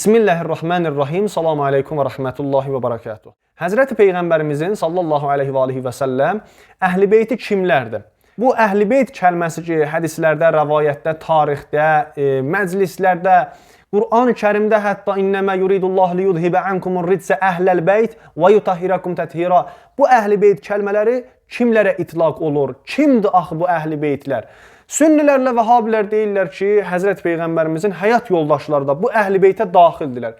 Bismillahirrahmanirrahim. Salamu aleykum və rəhmətullahi və barakatuh. Həzrəti Peyğəmbərimizin sallallahu aleyhi və alihi və səlləm əhl-i beyti kimlərdir? Bu əhl-i beyt kəlməsi ki, hədislərdə, rəvayətdə, tarixdə, məclislərdə, Qur'an-ı Kərimdə hətta innəmə yuridullahu liyudhibə ankumur ritsə əhləl beyt və yutahhirakum təthira. Bu əhl-i beyt kəlmələri kimlərə itlaq olur? Kimdir axı bu əhl-i beytlər? Sünnilərlə Vəhabilər deyirlər ki, Həzrət Peyğəmbərimizin həyat yoldaşları da bu əhl-i beytə daxildirlər.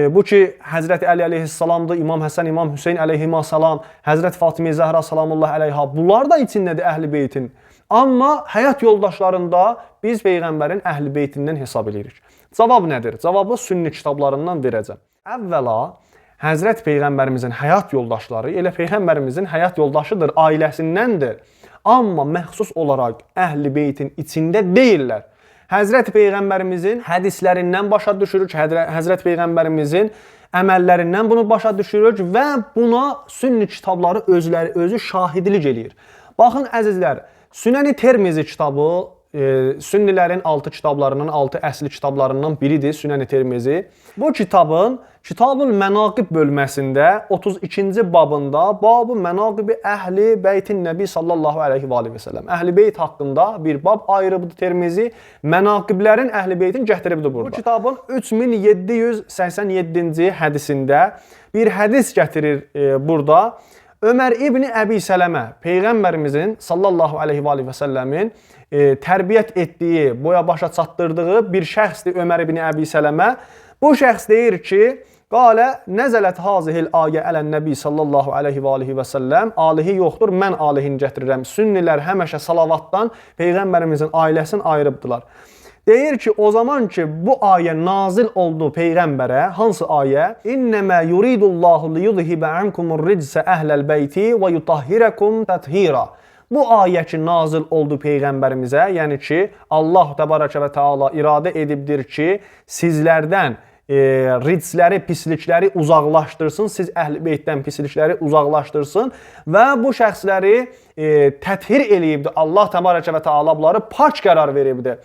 Bu ki, Həzrət Əli əleyhissalamdır, İmam Həsən, İmam Hüseyn əleyhissalam, Həzrət Fatimə Zəhra salamullah əleyha, bunlar da içindədir əhl-i beytin. Amma həyat yoldaşlarında biz Peyğəmbərin əhl-i beytindən hesab edirik. Cavab nədir? Cavabı sünni kitablarından verəcəm. Əvvəla, Həzrət Peyğəmbərimizin həyat yoldaşları elə Peyğəmbərimizin həyat yoldaşıdır, ailəsindəndir. Amma məxsus olaraq əhl-i beytin içində deyirlər. Həzrət Peyğəmbərimizin hədislərindən başa düşürük, Həzrət Peyğəmbərimizin əməllərindən bunu başa düşürük və buna sünni kitabları özü şahidlik eləyir. Baxın əzizlər, Sünəni Tirmizi kitabı sünnilərin 6 kitablarının, 6 əsli kitablarından biridir Sünəni Tirmizi. Bu kitabın Kitab-ül Mənaqib bölməsində 32-ci babında Bab-ı Mənaqibi Əhli Beytin Nəbi sallallahu aleyhi və səlləm. Əhl-i beyt haqqında bir bab ayrıbdır Tirmizi. Mənaqiblərin Əhl-i beytin gətiribdir burada. Bu kitabın 3787-ci hədisində bir hədis gətirir burada. Ömər İbni Əbi Sələmə, Peyğəmbərimizin sallallahu aleyhi və səlləmin tərbiyyət etdiyi, boya başa çatdırdığı bir şəxsdir Ömər İbni Əbi Sələmə. Bu şəxs deyir ki, qalə nəzələt hazihil ayə ələn nəbi sallallahu aleyhi və səlləm, alihi yoxdur, mən alihini gətirirəm. Sünnilər həməşə salavatdan Peyğəmbərimizin ailəsini ayırıbdılar. Deyir ki, o zaman ki, bu ayə nazil oldu Peyğəmbərə, hansı ayə? İnnəmə yuridullahu liyudhibə ankumur rijsə əhləl beyti və yutahhirakum təthira. Bu ayə ki, nazil oldu Peyğəmbərimizə, yəni ki, Allah təbarəkə və təala iradə edibdir ki, sizlərdən ricləri, pislikləri uzaqlaşdırsın, siz əhl-i beytdən pislikləri uzaqlaşdırsın və bu şəxsləri təthir eləyibdir. Allah təbarəkə və təala bunları pak qərar veribdir.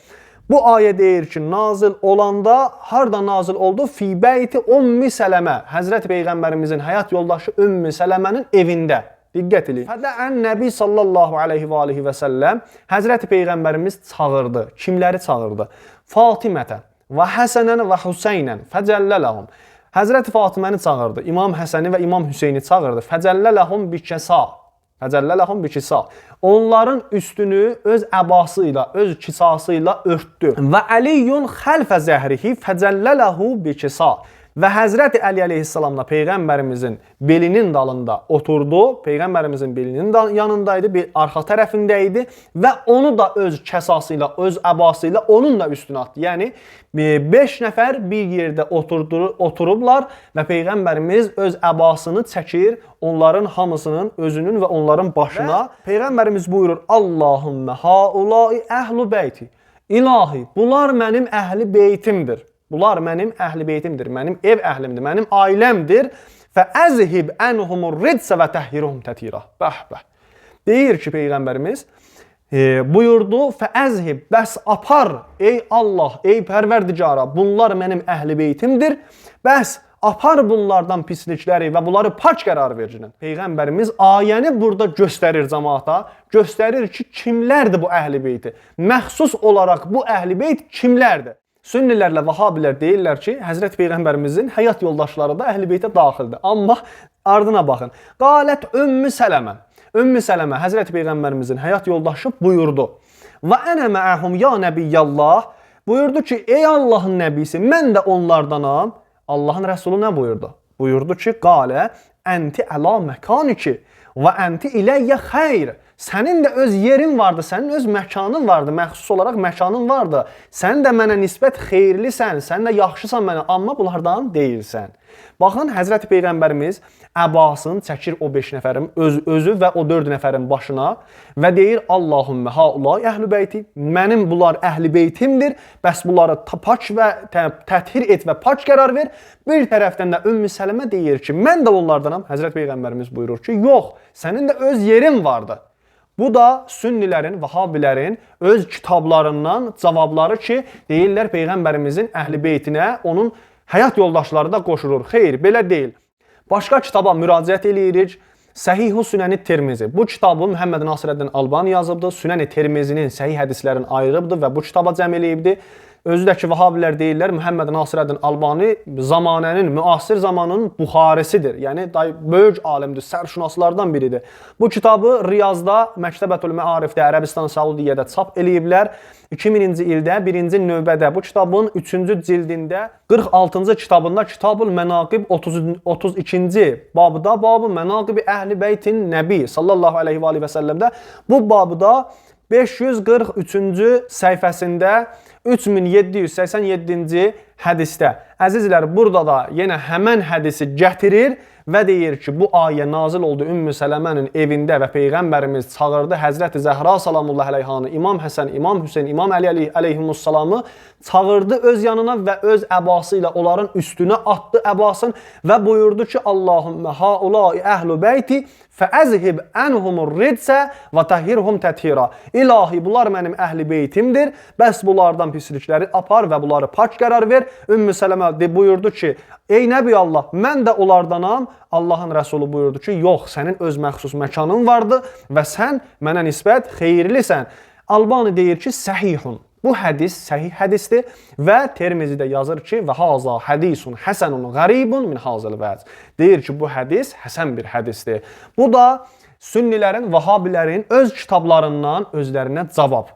Bu ayə deyir ki, nazil olanda, harada nazil oldu? Fi beyti Ümmü Sələmə, Həzrət Peyğəmbərimizin həyat yoldaşı Ümmü Sələmənin evində. Diqqət edin. Fədəən Nəbi sallallahu aleyhi və səlləm Həzrət Peyğəmbərimiz çağırdı. Kimləri çağırdı? Fatimətə və Həsənən və Hüseynən fəcəllələhum. Həzrət Fatiməni çağırdı. İmam Həsəni və İmam Hüseyni çağırdı. Fəcəllələhum bikəsa. Fəcəllələhum bikəsa. Onların üstünü öz əbası ilə, öz kisası ilə örtdü. Və Əliyyun xəlfə zəhrihi fəcəllələhu bikəsa. Və Həzrəti Əli əleyhissalamla Peyğəmbərimizin belinin dalında oturdu. Peyğəmbərimizin belinin yanındaydı, bir arxa tərəfində idi və onu da öz kəsası ilə, öz əbası ilə onun da üstünə atdı. Yəni 5 nəfər bir yerdə oturublar və Peyğəmbərimiz öz əbasını çəkir onların hamısının özünün və onların başına. Peyğəmbərimiz buyurur: Allahümmə haulai əhlu beyti. İlahi, bunlar mənim əhli beytimdir. Bunlar mənim əhl-i beytimdir, mənim ev əhlimdir, mənim ailəmdir. Fəəzhib ənhumur ridsə və təhhiruhum tətira. Bəh. Deyir ki, Peyğəmbərimiz buyurdu, fəəzhib, bəs apar, ey Allah, ey pərverdigara, bunlar mənim əhl-i beytimdir. Bəs apar bunlardan pislikləri və bunları pak qərar vericinin. Peyğəmbərimiz ayəni burada göstərir cəmaata, göstərir ki, kimlərdir bu əhl-i beyti? Məxsus olaraq bu əhl-i beyt kimlərdir? Sünnilərlə Vəhabilər deyirlər ki, Həzrət Peyğəmbərimizin həyat yoldaşları da əhl-i beytə daxildir. Amma ardına baxın. Qalət Ümmü Sələmə. Ümmü Sələmə, Həzrət Peyğəmbərimizin həyat yoldaşı buyurdu. Və ənə məəhum ya nəbiyyəllah. Buyurdu ki, ey Allahın nəbisi, mən də onlardanam. Allahın rəsulu nə buyurdu? Buyurdu ki, qalə ənti əla məkaniki və ənti iləyyə xeyr. Sənin də öz yerin vardı, sənin öz məkanın vardı, məxsus olaraq məkanın vardı. Sən də mənə nisbət xeyirlisən, sən də yaxşısan mənə, amma bunlardan deyilsən. Baxın, Həzrəti Peyğəmbərimiz əbasını çəkir o 5 nəfərin, özü və o 4 nəfərin başına və deyir, Allahümmə haulai əhl-i beyti, mənim bunlar əhl-i beytimdir, bəs bunları pak və təthir et və pak qərar ver. Bir tərəfdən də Ümmü Sələmə deyir ki, mən də onlardanam. Həzrəti Peyğəmbərimiz buyurur ki, yox, sənin də öz yerin vardı. Bu da sünnilərin, Vəhabilərin öz kitablarından cavabları ki, deyirlər Peyğəmbərimizin əhl-i beytinə, onun həyat yoldaşları da qoşulur. Xeyr, belə deyil. Başqa kitaba müraciət eləyirik. Səhih-ü Sünəni Tirmizi. Bu kitabı Muhammed Nasirəddin Albani yazıbdır. Sünəni Tirmizinin səhih hədislərini ayırıbdır və bu kitaba cəm eləyibdir. Özü də ki, Vahabilər deyirlər, Muhammed Nasirəddin Albani zamanənin, müasir zamanın Buxarisidir. Yəni, böyük alimdir, sərşünaslardan biridir. Bu kitabı Riyazda, Məktəbətül Məarifdə, Ərəbistan, Saudiyyədə çap eləyiblər. 2000-ci ildə, birinci növbədə bu kitabın 3-cü cildində 46-cı kitabında Kitabul Mənaqib 32-ci babda, Babı Mənaqibi Əhl-i Beytin Nəbi sallallahu aleyhi və səlləmdə bu babda 543-cü səhifəsində 3787-ci hədisdə. Əzizlər, burada da yenə həmən hədisi gətirir və deyir ki, bu ayə nazil oldu Ümmü Sələmənin evində və Peyğəmbərimiz çağırdı Həzrəti Zəhra salamullahi aleyhanı, İmam Həsən, İmam Hüseyin, İmam Əli aleyhimussalamı çağırdı öz yanına və öz əbası ilə onların üstünə atdı əbasın və buyurdu ki, Allahümmə haulai əhl-i beyti fəəzhib ənhumur ridsə və təhhirhum təthira. İlahi, bunlar mənim əhl-i beytimdir, bəs bunlardan pislikləri apar və bunları pak qərar ver. Ümmü Sələmə buyurdu ki, ey Nəbi Allah, mən də onlardanam. Allahın Rəsulu buyurdu ki, yox, sənin öz məxsus məkanın vardı və sən mənə nisbət xeyirlisən. Albani deyir ki, səhihun. Bu hədis səhih hədisdir və Tirmizidə yazır ki, və haza hədisun həsənun qəribun min hazal vəz. Deyir ki, bu hədis həsən bir hədisdir. Bu da sünnilərin, vahabilərin öz kitablarından özlərinə cavab.